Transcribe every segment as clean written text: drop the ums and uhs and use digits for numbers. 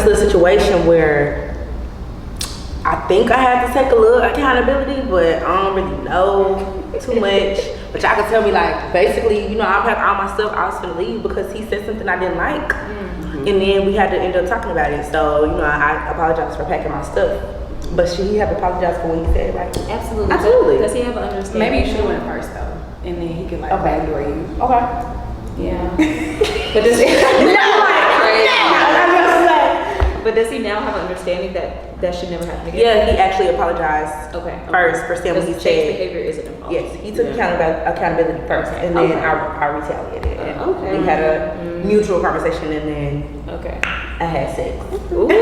this little situation where I think I had to take a little accountability, but I don't really know too much. But y'all can tell me, like, basically, you know, I packed all my stuff. I was finna leave because he said something I didn't like. Mm-hmm. And then we had to end up talking about it. So, you know, I apologize for packing my stuff. But should he have apologized for when he said it, right? Absolutely. Absolutely. Does he have an understanding? Maybe you should have went first, though. And then he could, like, backdoor you. Okay. Yeah. But does he... But does he now have an understanding that that should never happen again? Yeah, he actually apologized first for saying what he said. Change behavior isn't involved. Yes, he took accountability first, and then I retaliated. And we had a mutual conversation, and then I had sex. Ooh. I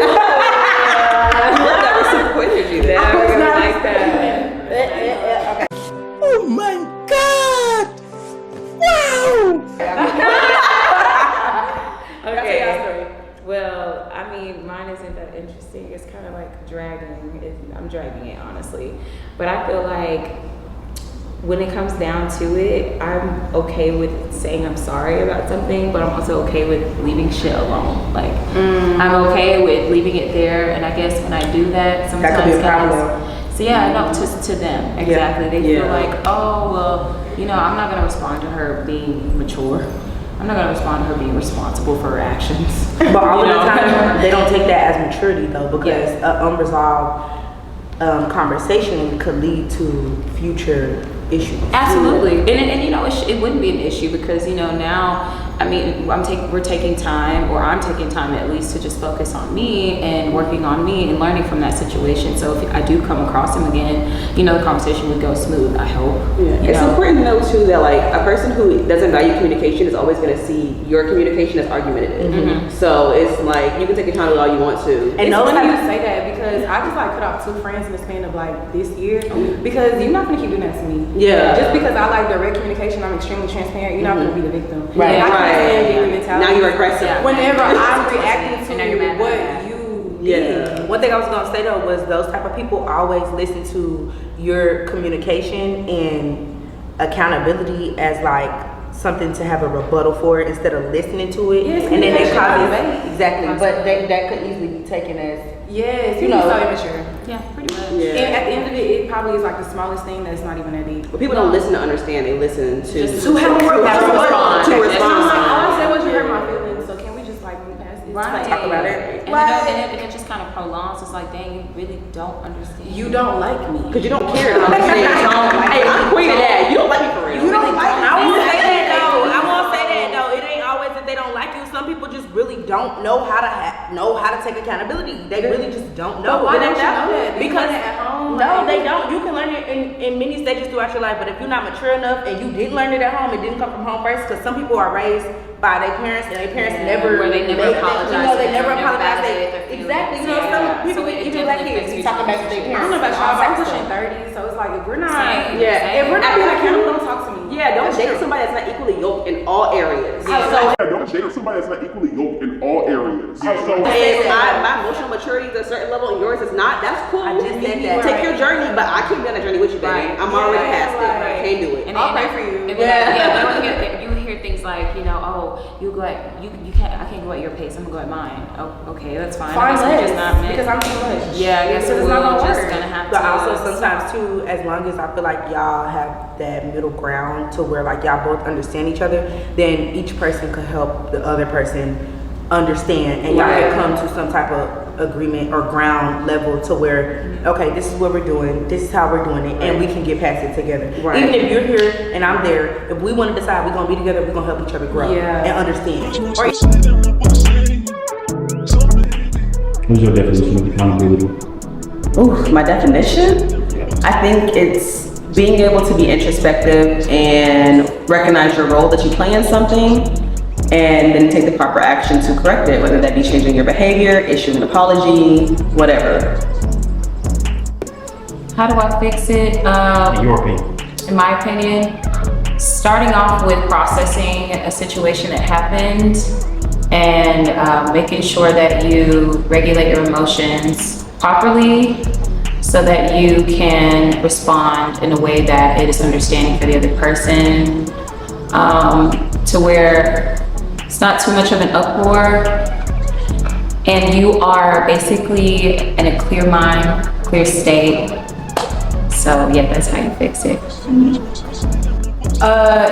love that reciprocal energy. That I really like that. Oh my God! Wow! Okay. Well, I mean, mine isn't that interesting. It's kind of like dragging. I'm dragging it, honestly. But I feel like when it comes down to it, I'm okay with saying I'm sorry about something, but I'm also okay with leaving shit alone. Like, I'm okay with leaving it there. And I guess when I do that, sometimes that could be a problem. So yeah, no, to them, exactly. Yeah. They feel like, oh, well, you know, I'm not going to respond to her being mature. I'm not gonna respond to her being responsible for her actions. But all of the time, they don't take that as maturity though, because an unresolved conversation could lead to future issues. Absolutely, and you know, it wouldn't be an issue because, you know, now, I mean, we're taking time, or I'm taking time at least, to just focus on me and working on me and learning from that situation. So if I do come across him again, you know, the conversation would go smooth, I hope. Yeah. It's important to know too that, like, a person who doesn't value communication is always going to see your communication as argumentative. Mm-hmm. So it's like, you can take your time with all you want to. And no one you say that, because I just like cut off 2 friends in the span of like this year, because you're not gonna keep doing that to me. Yeah. Just because I like direct communication, I'm extremely transparent. You're not gonna be the victim. Right. Now you're aggressive. Yeah. Whenever I'm reacting to what you did. One thing I was gonna say though was those type of people always listen to your communication and accountability as like something to have a rebuttal for instead of listening to it. Yes, and then they cause it exactly. But that could easily be taken as you know, so immature. Yeah, pretty much. Yeah. And at the end of it, it probably is like the smallest thing that's not even that deep. But people don't listen to understand; they listen to have to respond. To respond. All I said was you hurt my feelings, so can we just like move past this? Right. Talk about it. And it just kind of prolongs. It's like, dang, you really don't understand. You don't like me because you don't care. Hey, I'm queen of that. You don't like me for real. You don't like me. I won't say that though. I won't say that though. It ain't always that they don't like you. Some people just really don't know how to take accountability. They really just don't know. But why don't you know that? Because at home, no, they don't. You can learn it in many stages throughout your life. But if you're not mature enough and you didn't learn it at home, it didn't come from home first. Because some people are raised by their parents, and their parents never apologize. You know, they never apologize. Exactly. You know, some people, even black kids, you talking about their parents. I don't know about y'all. I'm pushing 30, so it's like if we're not, if we're not being accountable, don't talk to me. Yeah, don't date somebody that's not equally yoked in all areas. Don't date somebody that's not equally yoked in all areas. My emotional maturity is a certain level and yours is not. That's cool. I just said that. Take your journey, but I can't be on that journey with you, baby. I'm already past it. Can't do it. I'll pray for you. You hear things like, you know, oh, you go at you can't. I can't go at your pace. I'm gonna go at mine. Oh, okay, that's fine. Because I'm too much. Yeah, I guess it's not just gonna have to. But also sometimes too, as long as I feel like y'all have that middle ground to where like y'all both understand each other, then each person could help the other person understand, and y'all can come to some type of agreement or ground level to where, okay, this is what we're doing, this is how we're doing it, and we can get past it together. Even if you're here and I'm there, if we want to decide we're gonna be together, we're gonna help each other grow and understand. What's your definition of accountability? Ooh, my definition? I think it's being able to be introspective and recognize your role that you play in something, and then take the proper action to correct it, whether that be changing your behavior, issuing an apology, whatever. How do I fix it? In your opinion? In my opinion, starting off with processing a situation that happened and making sure that you regulate your emotions properly so that you can respond in a way that it is understanding for the other person, to where it's not too much of an uproar, and you are basically in a clear mind, clear state. So yeah, that's how you fix it.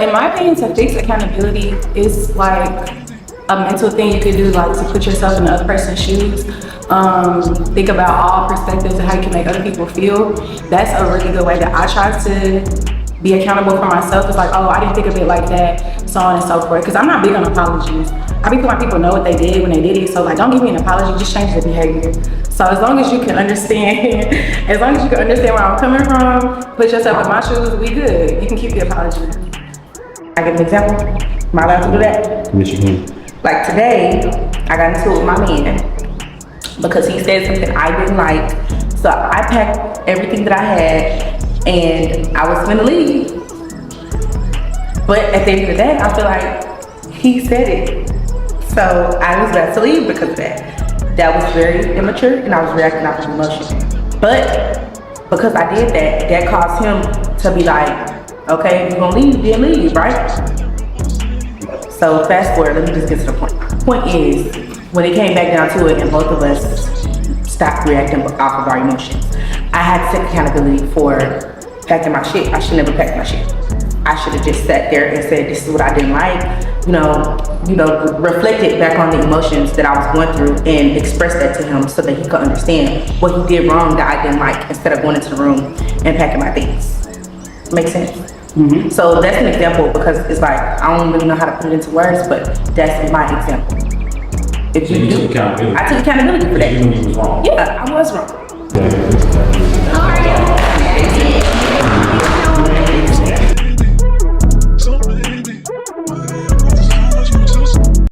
In my opinion, to fix accountability is like a mental thing you could do, like to put yourself in the other person's shoes. Think about all perspectives and how you can make other people feel. That's a really good way that I try to be accountable for myself. It's like, oh, I didn't think of it like that, so on and so forth. Because I'm not big on apologies. I be feeling like people know what they did when they did it. So like, don't give me an apology, just change the behavior. So as long as you can understand, as long as you can understand where I'm coming from, put yourself in my shoes, we good. You can keep the apology. I give an example. Am I allowed to do that? Yes, you can. Like today, I got into it with my man because he said something I didn't like. So I packed everything that I had and I was gonna leave. But at the end of the day, I feel like he said it. So I was about to leave because of that. That was very immature and I was reacting off of emotion. But because I did that, that caused him to be like, okay, if you're gonna leave, then leave, right? So fast forward, let me just get to the point. Point is, when it came back down to it and both of us stopped reacting off of our emotions, I had to take accountability for packing my shit. I should never pack my shit. I should have just sat there and said, this is what I didn't like, reflected back on the emotions that I was going through and expressed that to him so that he could understand what he did wrong that I didn't like instead of going into the room and packing my things. Make sense? Mm-hmm. So that's an example because it's like, I don't really know how to put it into words, but that's my example. If So you took accountability. I took accountability for that. You knew you was wrong. Yeah, I was wrong. Yeah.